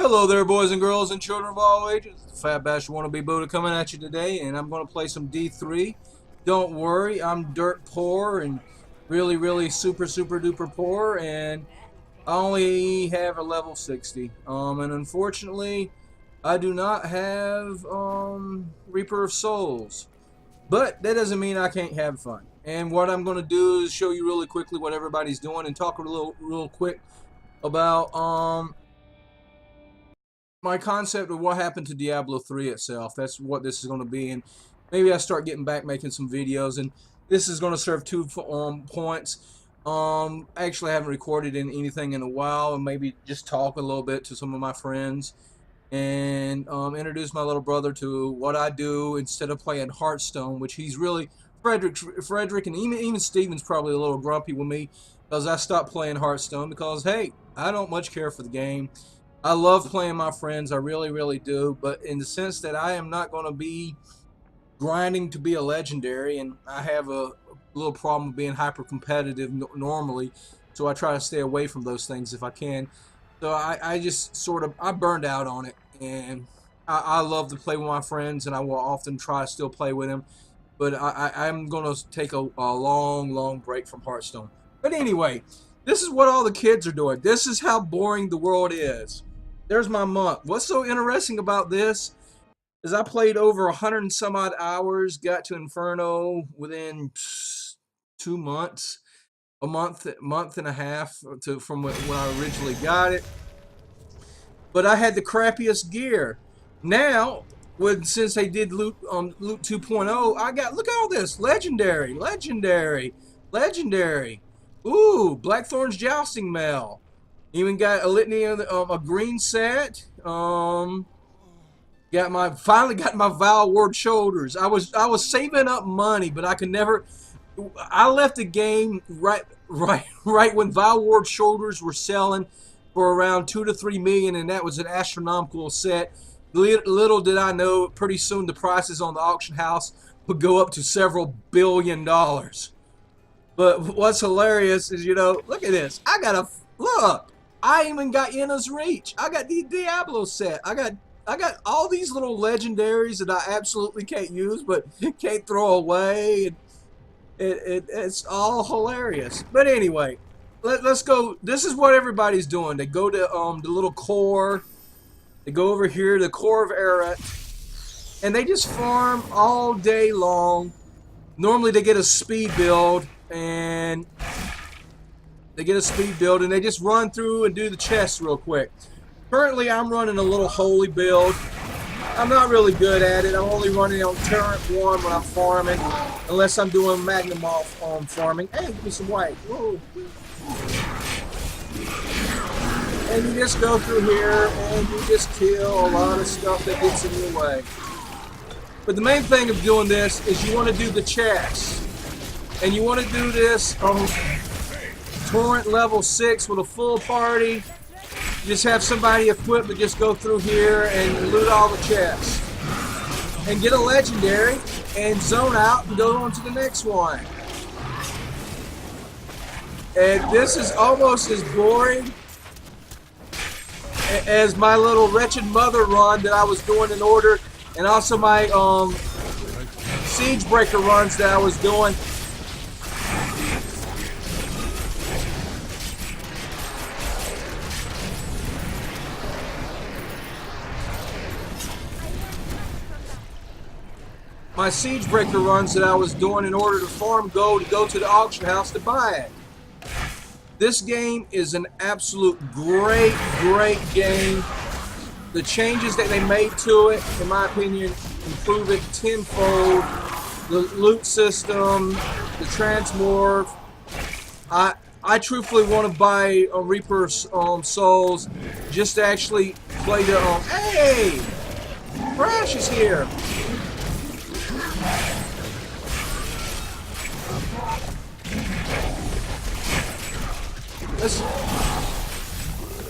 Hello there, boys and girls and children of all ages. The Fat Bastard Wannabe Buddha coming at you today, and I'm going to play some D3. Don't worry, I'm dirt poor and really super duper poor, and I only have a level 60. And unfortunately, I do not have Reaper of Souls. But that doesn't mean I can't have fun. And what I'm going to do is show you really quickly what everybody's doing and talk real quick about my concept of what happened to Diablo 3 itself. That's what this is going to be, and maybe I start getting back making some videos, and this is going to serve two points. Actually, I haven't recorded anything in a while, and maybe just talk a little bit to some of my friends, and introduce my little brother to what I do instead of playing Hearthstone, which he's really Frederick, and even Steven's probably a little grumpy with me because I stopped playing Hearthstone because, hey, I don't much care for the game. I love playing my friends, I really do, but in the sense that I am not going to be grinding to be a legendary, and I have a little problem with being hyper competitive normally, so I try to stay away from those things if I can. So I just sort of, I burned out on it, and I love to play with my friends, and I will often try to still play with them, but I'm going to take a long break from Hearthstone. But anyway, this is what all the kids are doing. This is how boring the world is. There's my month. What's so interesting about this is I played over 100 and some odd hours, got to Inferno within 2 months, a month and a half from when I originally got it. But I had the crappiest gear. Now, since they did Loot 2.0, I got, look at all this, legendary. Ooh, Blackthorn's Jousting Mail. Even got a litany of a green set. Finally got my Val Ward shoulders. I was saving up money, but I could never. I left the game right when Val Ward shoulders were selling for around 2 to 3 million, and that was an astronomical set. Little did I know, pretty soon the prices on the auction house would go up to several $billion. But what's hilarious is, you know, look at this. I got a look. I even got Inna's Reach. I got the Diablo set. I got all these little legendaries that I absolutely can't use, but can't throw away. And it's all hilarious. But anyway, let's go. This is what everybody's doing. They go to the little core. They go over here to the core of Eret, and they just farm all day long. Normally they get a speed build, and they just run through and do the chests real quick. Currently, I'm running a little holy build. I'm not really good at it. I'm only running on Turret 1 when I'm farming, unless I'm doing Magnum farming. Hey, give me some white. Whoa. And you just go through here, and you just kill a lot of stuff that gets in your way. But the main thing of doing this is you want to do the chests. And you want to do this on Torrent level 6 with a full party. You just have somebody equipped to just go through here and loot all the chests. And get a legendary and zone out and go on to the next one. And this is almost as boring as my little Wretched Mother run that I was doing in order, and also my Siege Breaker runs that I was doing. My Siege Breaker runs that I was doing in order to farm gold to go to the auction house to buy it. This game is an absolute great game. The changes that they made to it, in my opinion, improve it tenfold. The loot system, the transmorph. I truthfully want to buy a Reaper Souls just to actually play the. Hey, Crash is here.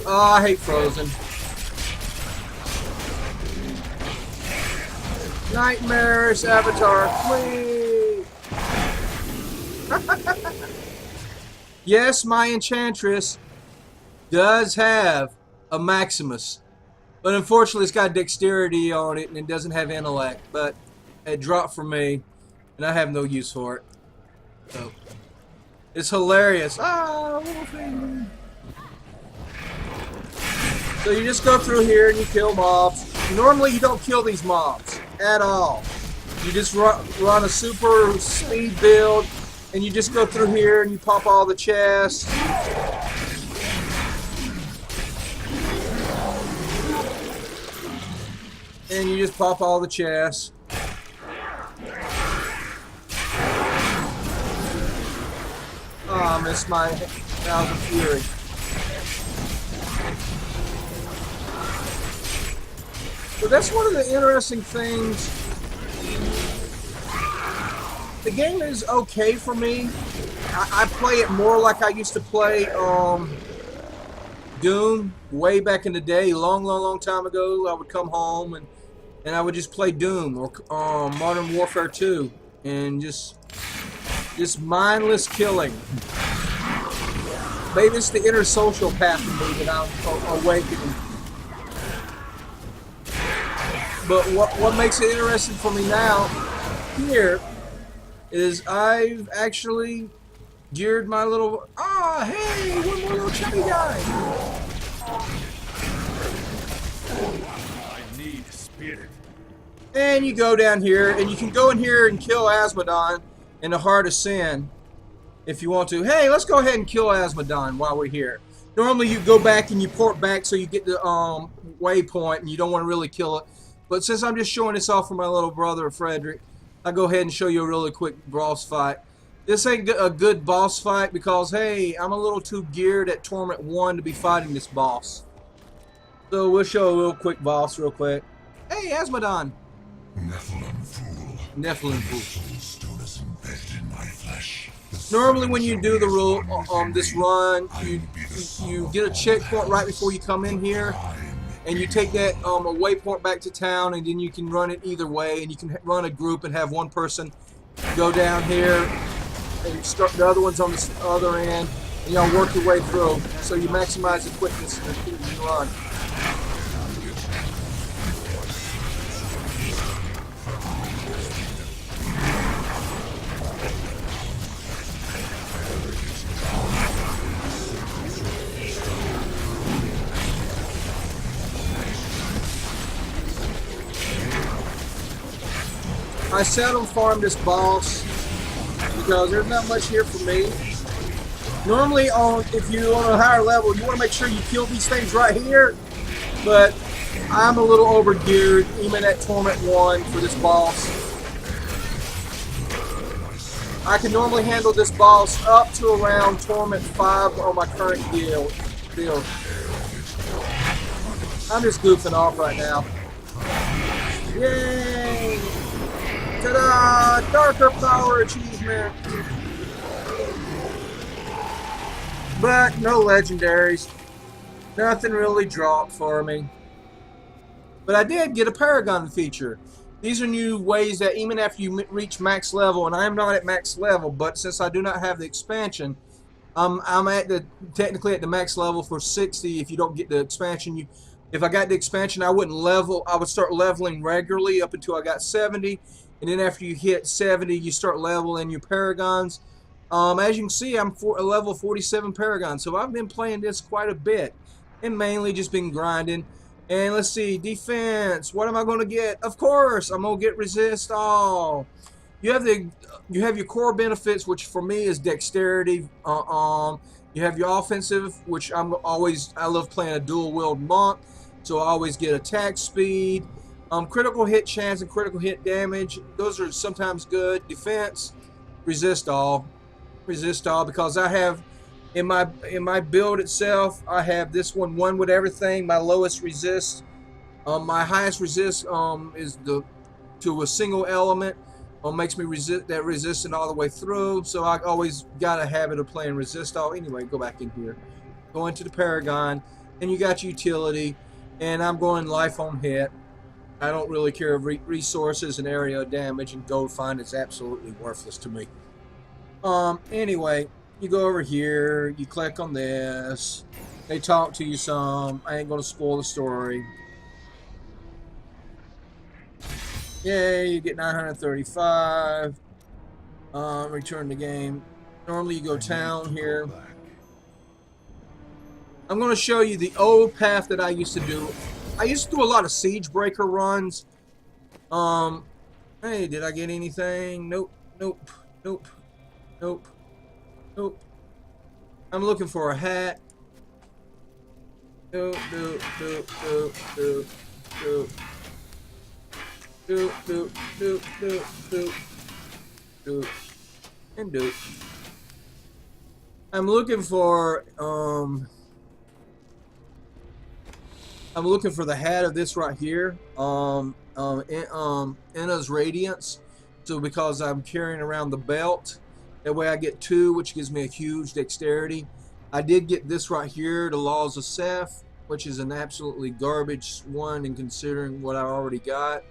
Oh, I hate Frozen. Nightmares, Avatar, please. Yes, my Enchantress does have a Maximus. But unfortunately, it's got dexterity on it, and it doesn't have intellect. But it dropped for me, and I have no use for it. So it's hilarious. Ah, little thing. So you just go through here and you kill mobs. Normally, you don't kill these mobs at all. You just run a super speed build, and you just go through here and you pop all the chests. And you just pop all the chests. Oh, I missed my Thousand Fury. So that's one of the interesting things. The game is okay for me. I play it more like I used to play Doom way back in the day, long time ago. I would come home and I would just play Doom or Modern Warfare 2 and just mindless killing. Maybe it's the inner social path of me that I'm awakening. But what makes it interesting for me now here is I've actually geared my little... Ah, hey, one more little chubby guy. I need spirit. And you go down here, and you can go in here and kill Asmodon in the Heart of Sin if you want to. Hey, let's go ahead and kill Asmodon while we're here. Normally you go back and you port back so you get the waypoint, and you don't want to really kill it. But since I'm just showing this off for my little brother Frederick, I'll go ahead and show you a really quick boss fight. This ain't a good boss fight because, hey, I'm a little too geared at Torment 1 to be fighting this boss. So we'll show a little quick boss real quick. Hey, Asmodon. Nephilim fool. Nephilim fool. Stone is embedded in my flesh. Normally when you do the rule this run, you get a checkpoint right before you come in here. And you take that a waypoint back to town, and then you can run it either way, and you can run a group and have one person go down here, and start the other ones on the other end, and y'all work your way through, so you maximize the quickness of the run. I seldom farm this boss because there's not much here for me. Normally, if you're on a higher level, you want to make sure you kill these things right here. But I'm a little over geared, even at Torment 1 for this boss. I can normally handle this boss up to around Torment 5 on my current build. I'm just goofing off right now. Yay! Ta-da! Darker Power achievement! But no legendaries. Nothing really dropped for me. But I did get a Paragon feature. These are new ways that even after you reach max level, and I am not at max level, but since I do not have the expansion, I'm technically at the max level for 60. If you don't get the expansion, if I got the expansion, I wouldn't level. I would start leveling regularly up until I got 70. And then after you hit 70, you start leveling your Paragons. As you can see, I'm a level 47 Paragon. So I've been playing this quite a bit. And mainly just been grinding. And let's see, defense. What am I going to get? Of course, I'm going to get resist all. You have your core benefits, which for me is dexterity. You have your offensive, which I love playing a dual wield monk. So I always get attack speed. Critical hit chance and critical hit damage, those are sometimes good. Defense, resist all because I have in my build itself, I have this one with everything. My lowest resist, my highest resist is to a single element. Makes me resistant all the way through. So I always got a habit of playing resist all. Anyway, go back in here, go into the Paragon, and you got utility, and I'm going life on hit. I don't really care of resources and area damage, and gold find is absolutely worthless to me. Anyway, you go over here, you click on this, they talk to you some. I ain't gonna spoil the story. Yay, you get 935. Return the game. Normally you go town here. I'm going to show you the old path that I used to do. I used to do a lot of siege breaker runs. Hey, did I get anything? Nope, nope, nope, nope, nope. I'm looking for a hat. Nope, nope, nope, nope, nope, nope. Doop, doop, doop, doop, doop, doop, and doop. I'm looking for the hat of this right here. Inna's Radiance. So because I'm carrying around the belt, that way I get 2, which gives me a huge dexterity. I did get this right here, the Laws of Seth, which is an absolutely garbage one in considering what I already got.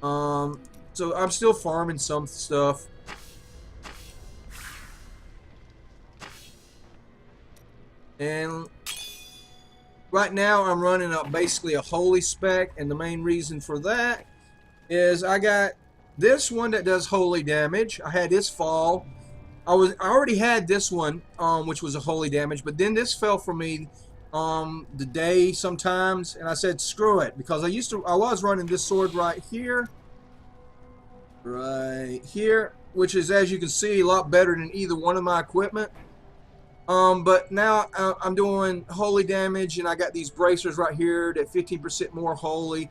So I'm still farming some stuff. And right now I'm running up basically a holy spec, and the main reason for that is I got this one that does holy damage. I had this fall. I already had this one, which was a holy damage, but then this fell for me the day sometimes, and I said screw it, because I was running this sword right here, which is, as you can see, a lot better than either one of my equipment. But now I'm doing holy damage, and I got these bracers right here that 15% more holy.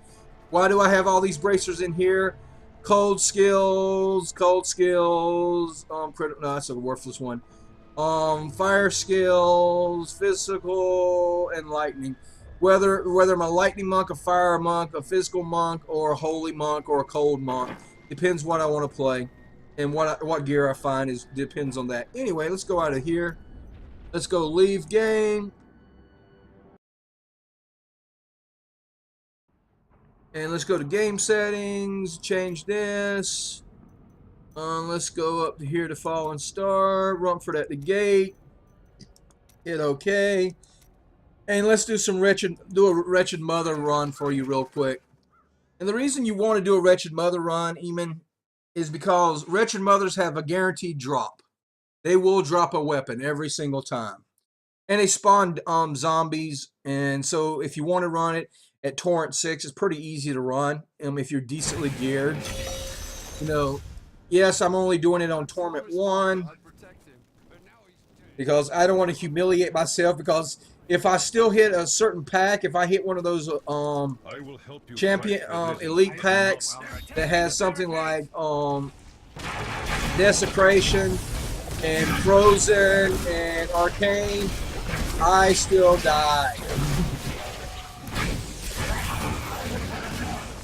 Why do I have all these bracers in here? Cold skills, no, that's a worthless one. Fire skills, physical, and lightning. Whether I'm a lightning monk, a fire monk, a physical monk, or a holy monk, or a cold monk, depends what I want to play, and what gear I find depends on that. Anyway, let's go out of here. Let's go leave game. And let's go to game settings, change this. Let's go up to here to Fallen Star, Rumford at the gate, hit OK. And let's do a Wretched Mother run for you real quick. And the reason you want to do a Wretched Mother run, Eamon, is because Wretched Mothers have a guaranteed drop. They will drop a weapon every single time. And they spawn zombies, and so if you want to run it at Torrent 6, it's pretty easy to run if you're decently geared. You know, yes, I'm only doing it on Torment 1 because I don't want to humiliate myself, because if I still hit a certain pack, if I hit one of those champion elite packs that has something like Desecration and Frozen and Arcane, I still die.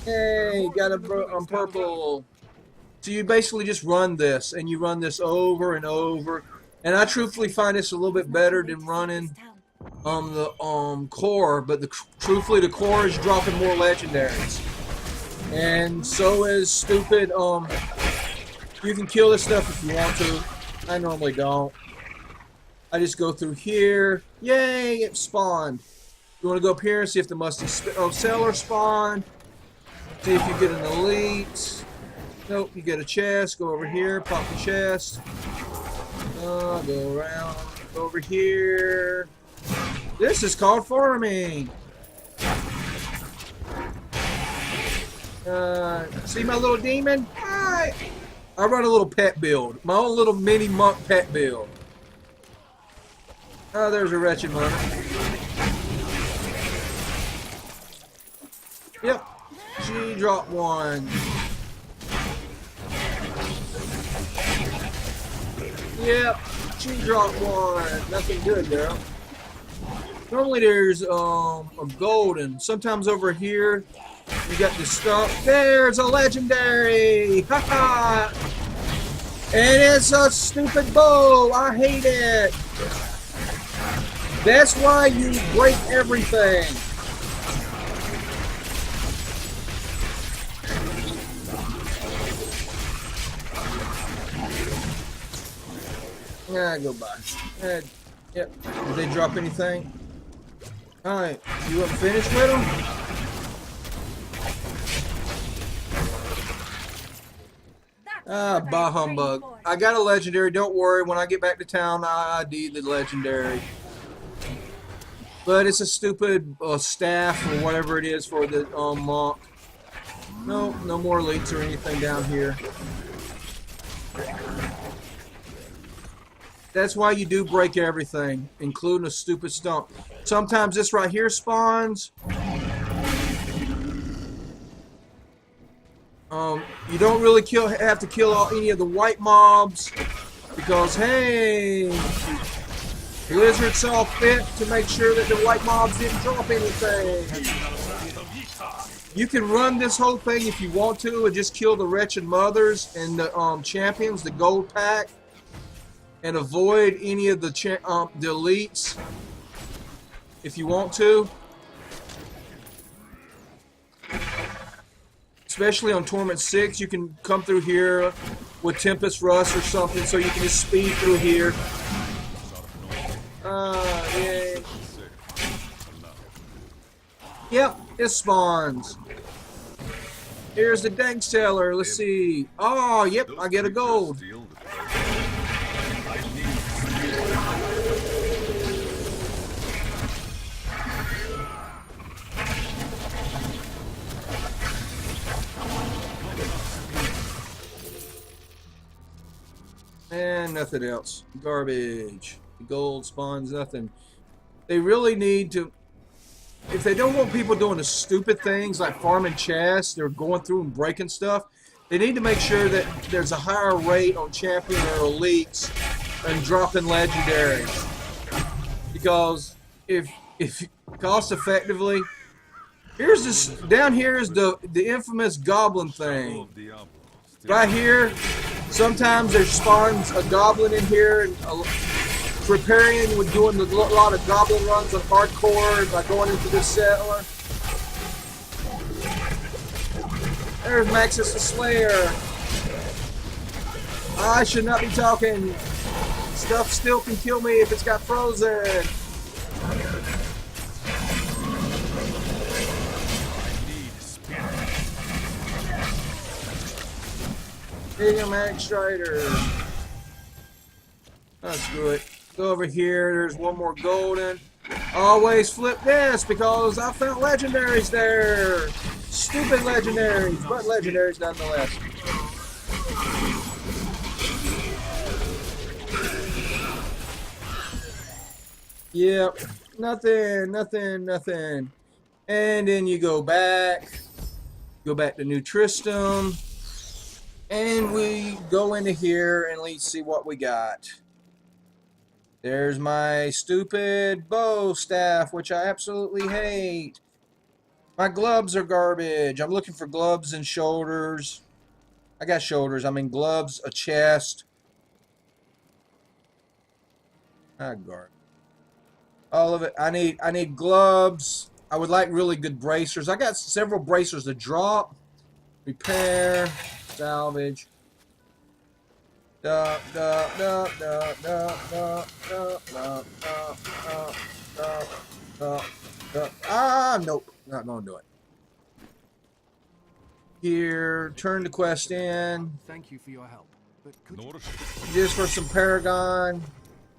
Hey, got a purple. So you basically just run this, and you run this over and over. And I truthfully find this a little bit better than running the core, but truthfully the core is dropping more legendaries. And so is stupid. You can kill this stuff if you want to. I normally don't. I just go through here. Yay, it spawned. You want to go up here and see if the musty seller spawned. See if you get an elite. Nope, you get a chest. Go over here, pop the chest. Go around. Go over here. This is called farming. See my little demon? Hi. I run a little pet build. My own little mini monk pet build. Oh, there's a Wretched Mother. Yep. She dropped one. Yep. She dropped one. Nothing good, girl. Normally there's a golden. Sometimes over here you got this stuff. There's a legendary. Haha. And it's a stupid bow. I hate it. That's why you break everything. Yeah, go by. Yep. Did they drop anything? Alright. You up finished with them? Ah, bah humbug. I got a legendary. Don't worry. When I get back to town, I ID the legendary. But it's a stupid staff or whatever it is for the monk. No, no more elites or anything down here. That's why you do break everything, including a stupid stump. Sometimes this right here spawns. You don't really have to kill any of the white mobs because, hey, Blizzard saw fit to make sure that the white mobs didn't drop anything. You can run this whole thing if you want to and just kill the wretched mothers and the champions, the gold pack, and avoid any of the elites if you want to. Especially on Torment 6, you can come through here with Tempest Rust or something, so you can just speed through here. Yeah. Yep, it spawns. Here's the dank seller. Let's see. Oh, yep, I get a gold. And nothing else. Garbage. Gold spawns nothing. They really need to, if they don't want people doing the stupid things like farming chests, they're going through and breaking stuff, they need to make sure that there's a higher rate on champion or elites and dropping legendaries. Because if cost effectively, here's this, down here is the infamous goblin thing. Right here, sometimes there spawns a goblin in here, and preparing with doing a lot of goblin runs on hardcore by going into this settler. There's Maxis the Slayer. I should not be talking. Stuff still can kill me if it's got frozen. Big Max Strider. Oh, screw it. Go over here. There's one more golden. Always flip this because I found legendaries there. Stupid legendaries, but legendaries nonetheless. Yep. Nothing. And then you go back to New Tristram. And we go into here and let's see what we got. There's my stupid bow staff, which I absolutely hate. My gloves are garbage. I'm looking for gloves and shoulders. I got shoulders. I mean gloves, a chest. Garbage. All of it. I need gloves. I would like really good bracers. I got several bracers to drop. Repair. Salvage. Ah, nope. Not gonna do it. Here, turn the quest in. Thank you for your help. But could you... Just for some Paragon.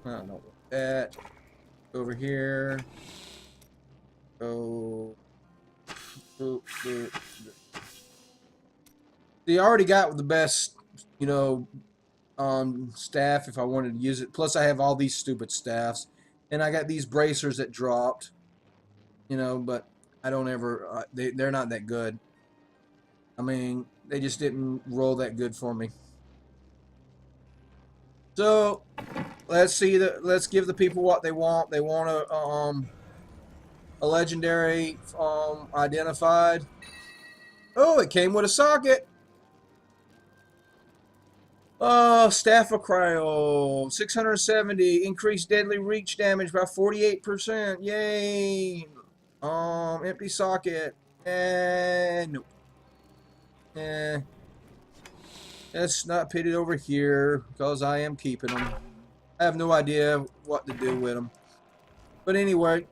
I don't know that. Over here. Go. See, I already got the best, you know, staff if I wanted to use it. Plus, I have all these stupid staffs, and I got these bracers that dropped, you know. But I don't ever. They're not that good. I mean, they just didn't roll that good for me. So let's see let's give the people what they want. They want a legendary identified. Oh, it came with a socket. Staff of Cryo, 670, increased deadly reach damage by 48%. Yay! Empty socket. Nope. Let's not put it over here because I am keeping them. I have no idea what to do with them. But anyway,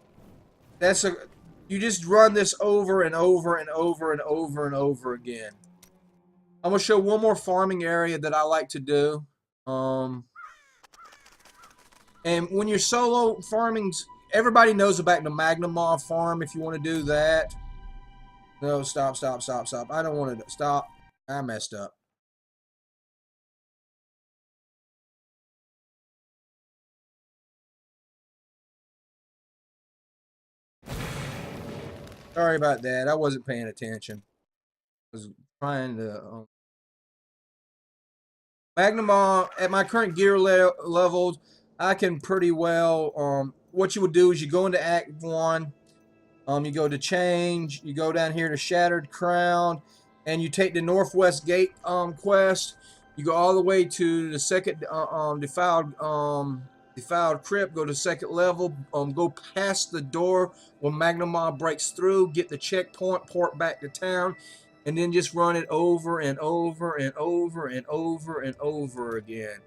you just run this over and over and over and over and over again. I'm gonna show one more farming area that I like to do. And when you're solo farming, everybody knows about the Magnemar farm. If you want to do that, no, stop. I don't want to stop. I messed up. Sorry about that. I wasn't paying attention. I was trying to. Magnemar, at my current gear levels, I can pretty well. What you would do is you go into Act 1. You go to change. You go down here to Shattered Crown, and you take the Northwest Gate quest. You go all the way to the second defiled crypt. Go to second level. Go past the door when Magnemar breaks through. Get the checkpoint. Port back to town, and then just run it over and over and over and over and over again.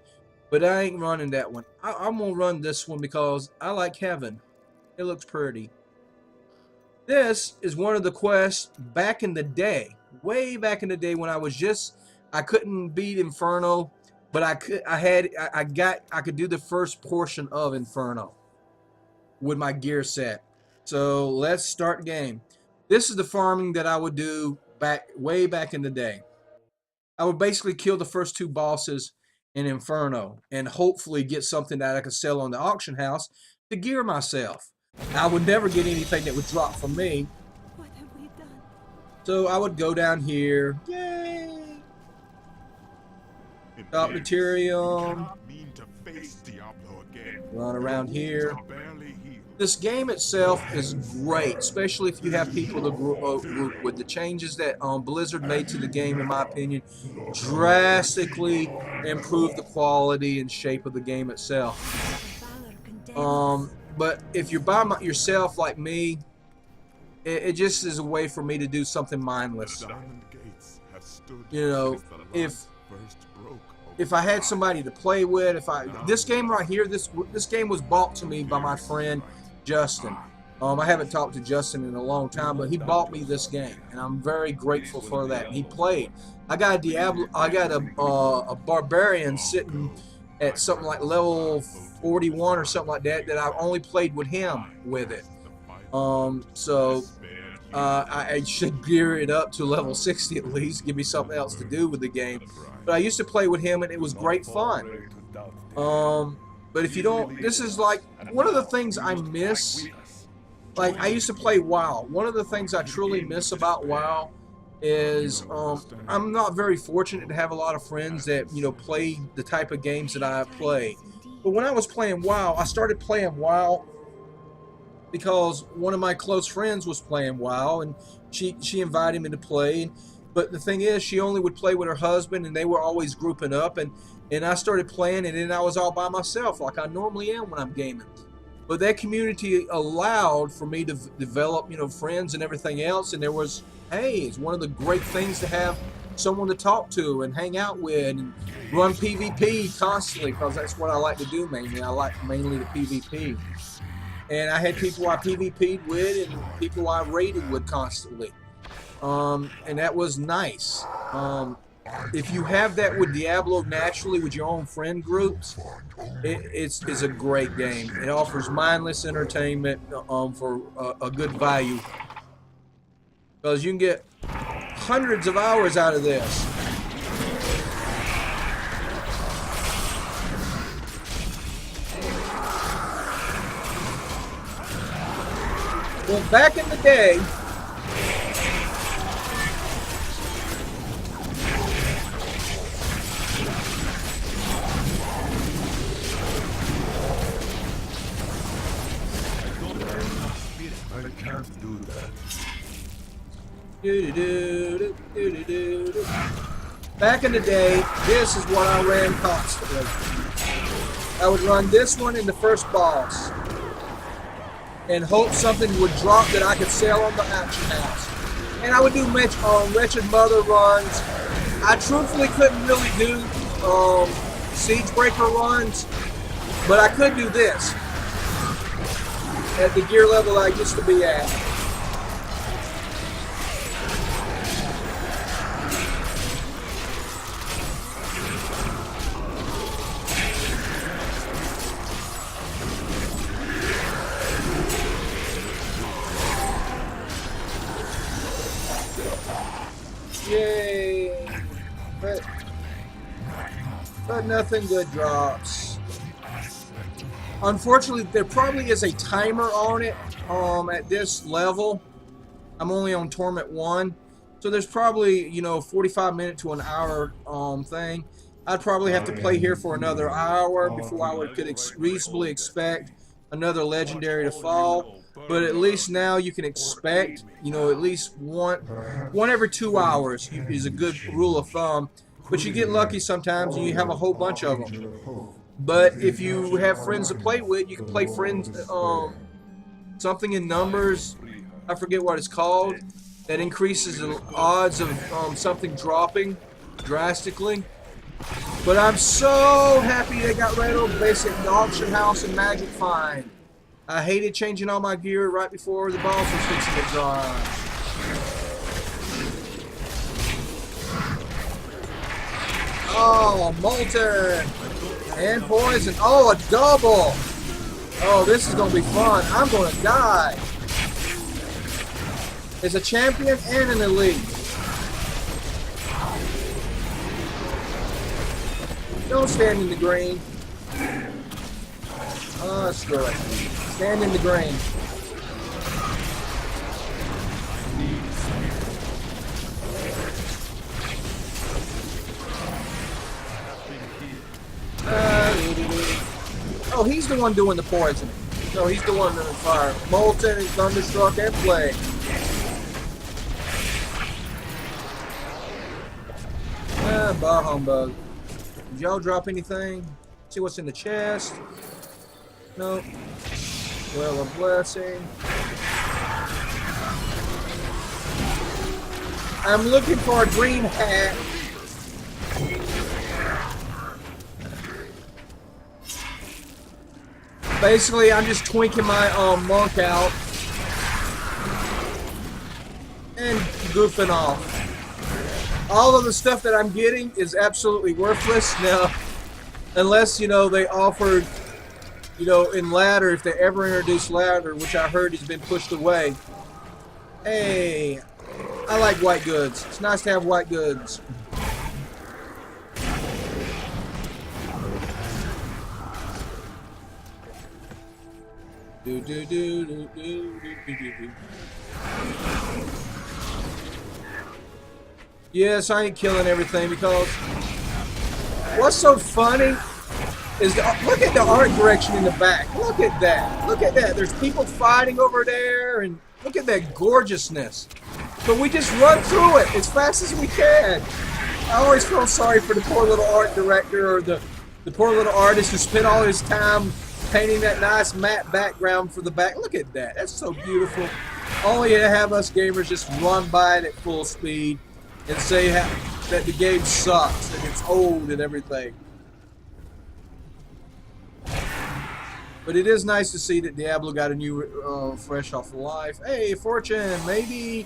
But I ain't running that one. I'm gonna run this one because I like heaven. It looks pretty. This is one of the quests back in the day, way back in the day when I couldn't beat Inferno, but I could do the first portion of Inferno with my gear set. So let's start game. This is the farming that I would do way back in the day. I would basically kill the first 2 bosses in Inferno and hopefully get something that I could sell on the auction house to gear myself. I would never get anything that would drop from me. What have we done? So I would go down here. Yay! Stop Deuterium. Run around here. This game itself is great, especially if you have people to group with. The changes that Blizzard made to the game, in my opinion, drastically improved the quality and shape of the game itself. But if you're by yourself like me, it just is a way for me to do something mindless. You know, if I had somebody to play with, this game right here, this game was bought to me by my friend Justin. I haven't talked to Justin in a long time, but he bought me this game, and I'm very grateful for that. And he played. I got a Diablo. I got a barbarian sitting at something like level 41 or something like that I only played with him with it. So I should gear it up to level 60 at least, give me something else to do with the game. But I used to play with him and it was great fun. But if you don't, this is like one of the things I miss. Like, I used to play WoW. One of the things I truly miss about WoW is I'm not very fortunate to have a lot of friends that, you know, play the type of games that I play. But when I was playing WoW, I started playing WoW because one of my close friends was playing WoW, and she invited me to play. But the thing is, she only would play with her husband, and they were always grouping up, and I started playing, and then I was all by myself like I normally am when I'm gaming. But that community allowed for me to develop, you know, friends and everything else, and there was, hey, it's one of the great things to have someone to talk to and hang out with and run PvP constantly, because that's what I like to do mainly. I like mainly the PvP. And I had people I PvP'd with and people I raided with constantly. And that was nice. If you have that with Diablo naturally with your own friend groups, it's a great game. It offers mindless entertainment for a good value. Because you can get hundreds of hours out of this. Well, back in the day, I can't do that. Back in the day, this is what I ran constantly. I would run this one in the first boss and hope something would drop that I could sell on the auction house. And I would do Wretched Mother runs. I truthfully couldn't really do Siegebreaker runs, but I could do this at the gear level I used to be at. Yay! But nothing good drops. Unfortunately, there probably is a timer on it at this level. I'm only on Torment 1. So there's probably, you know, 45-minute to an hour thing. I'd probably have to play here for another hour before I could reasonably expect another legendary to fall. But at least now you can expect, you know, at least one every 2 hours is a good rule of thumb. But you get lucky sometimes and you have a whole bunch of them. But if you have friends to play with, you can play friends something in numbers. I forget what it's called. That increases the odds of something dropping drastically. But I'm so happy they got rid of basic auction house and magic find. I hated changing all my gear right before the boss was fixing to drop. Oh, molten and poison. Oh, a double. Oh, this is gonna be fun. I'm gonna die. It's a champion and an elite. Don't stand in the green. Oh, screw it. Stand in the green. Oh, he's the one doing the poisoning. No, he's the one doing the fire. Molten and Thunderstruck and Plague. Bah humbug. Did y'all drop anything? See what's in the chest? Nope. Well, a blessing. I'm looking for a green hat. Basically, I'm just twinking my monk out and goofing off. All of the stuff that I'm getting is absolutely worthless now, unless, you know, they offered, you know, in ladder, if they ever introduce ladder, which I heard has been pushed away. Hey, I like white goods. It's nice to have white goods. Do do do do do do do do. Yes, I ain't killing everything because what's so funny is look at the art direction in the back. Look at that. Look at that. There's people fighting over there, and look at that gorgeousness. But we just run through it as fast as we can. I always feel sorry for the poor little art director or the poor little artist who spent all his time painting that nice matte background for the back. Look at that. That's so beautiful. Only to have us gamers just run by it at full speed and say that the game sucks and it's old and everything. But it is nice to see that Diablo got a new fresh off life. Hey, Fortune, maybe,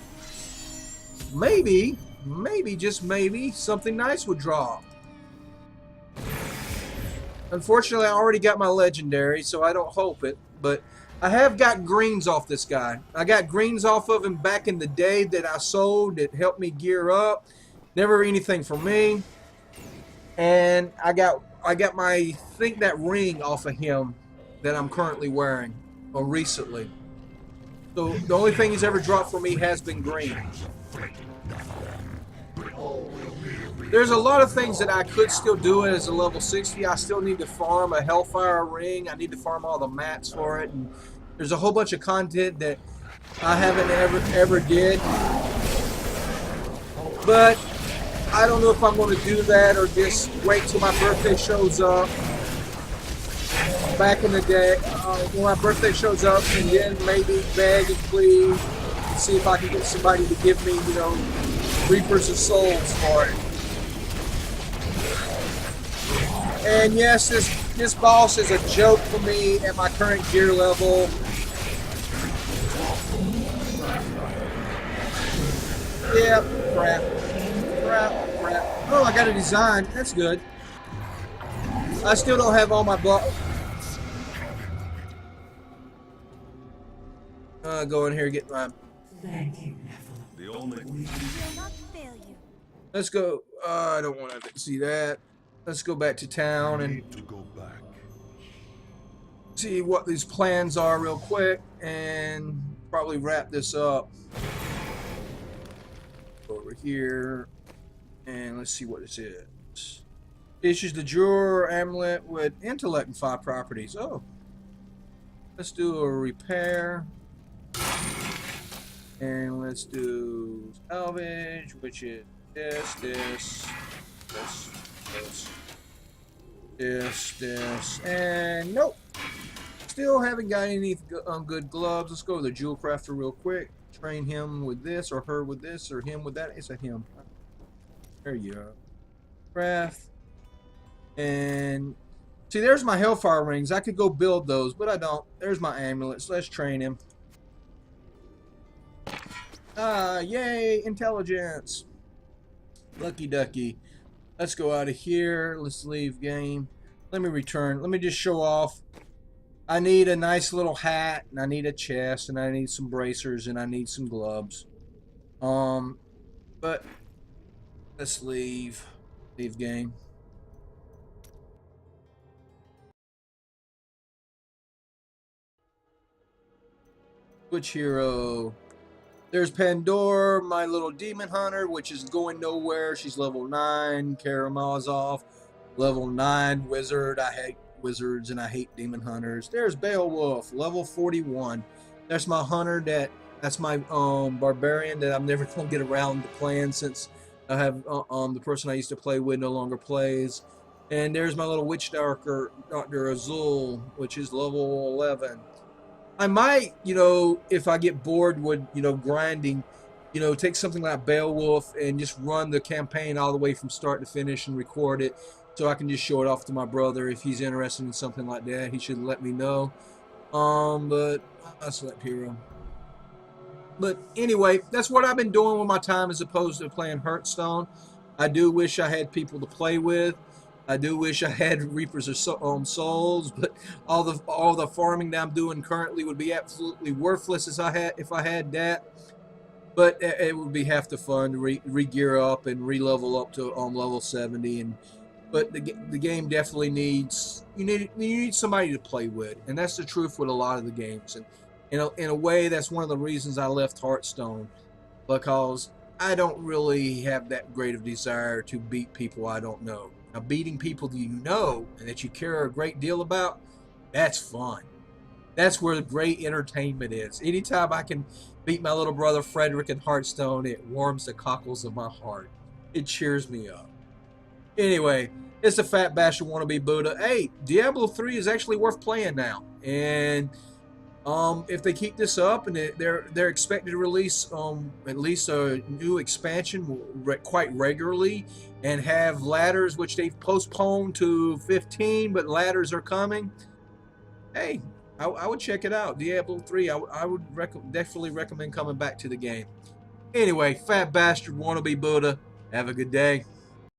just maybe, something nice would drop. Unfortunately, I already got my legendary, so I don't hope it, but I have got greens off this guy. I got greens off of him back in the day that I sold that helped me gear up. Never anything for me. And I got my, I think, that ring off of him that I'm currently wearing, or recently. So the only thing he's ever dropped for me has been green. There's a lot of things that I could still do as a level 60. I still need to farm a Hellfire ring. I need to farm all the mats for it. And there's a whole bunch of content that I haven't ever did. But I don't know if I'm going to do that or just wait till my birthday shows up. Back in the day, when my birthday shows up, and then maybe beg and plead and see if I can get somebody to give me, you know, Reapers of Souls for it. And yes, this boss is a joke for me at my current gear level. Yep, crap. Oh, I got a design. That's good. I still don't have all my blocks. Go in here and get my... Thank you, Nephilim. The only will not fail you. Let's go. I don't want to see that. Let's go back to town I and need to go back. see what these plans are real quick and probably wrap this up. Over here. And let's see what this is. Issues the jewel amulet with intellect and 5 properties. Oh. Let's do a repair. And let's do salvage, which is this, and nope. Still haven't got any good gloves. Let's go to the jewel crafter real quick. Train him with this, or her with this, or him with that. It's a him. There you go. Craft. And see, there's my hellfire rings. I could go build those, but I don't. There's my amulets. Let's train him. Ah, yay, intelligence. Lucky ducky. Let's go out of here. Let's leave game. Let me return. Let me just show off. I need a nice little hat, and I need a chest, and I need some bracers, and I need some gloves. But let's leave. Leave game. Switch hero. There's Pandora, my little demon hunter, which is going nowhere. She's level 9. Karamazov, level 9 wizard. I hate wizards and I hate demon hunters. There's Beowulf, level 41. That's my hunter. That's my barbarian that I'm never gonna get around to playing since I have the person I used to play with no longer plays. And there's my little witch doctor, Dr. Azul, which is level 11. I might, if I get bored with, grinding, take something like Beowulf and just run the campaign all the way from start to finish and record it so I can just show it off to my brother. If he's interested in something like that, he should let me know. But I select hero. But anyway, that's what I've been doing with my time as opposed to playing Hearthstone. I do wish I had people to play with. I do wish I had Reapers of Souls, but all the farming that I'm doing currently would be absolutely worthless if I had that. But it would be half the fun to re-gear up and re-level up to level 70. But the game definitely needs you need somebody to play with, and that's the truth with a lot of the games. And in a way, that's one of the reasons I left Hearthstone, because I don't really have that great of desire to beat people I don't know. Now, beating people that you know and that you care a great deal about, that's fun. That's where the great entertainment is. Anytime I can beat my little brother Frederick in Hearthstone, it warms the cockles of my heart. It cheers me up. Anyway, it's a Fat Bastard Wannabe Buddha. Hey, Diablo 3 is actually worth playing now. And if they keep this up, and they're expected to release at least a new expansion quite regularly, and have ladders, which they've postponed to 15, but ladders are coming. Hey, I would check it out. Diablo 3, I would definitely recommend coming back to the game. Anyway, Fat Bastard Wannabe Buddha, have a good day.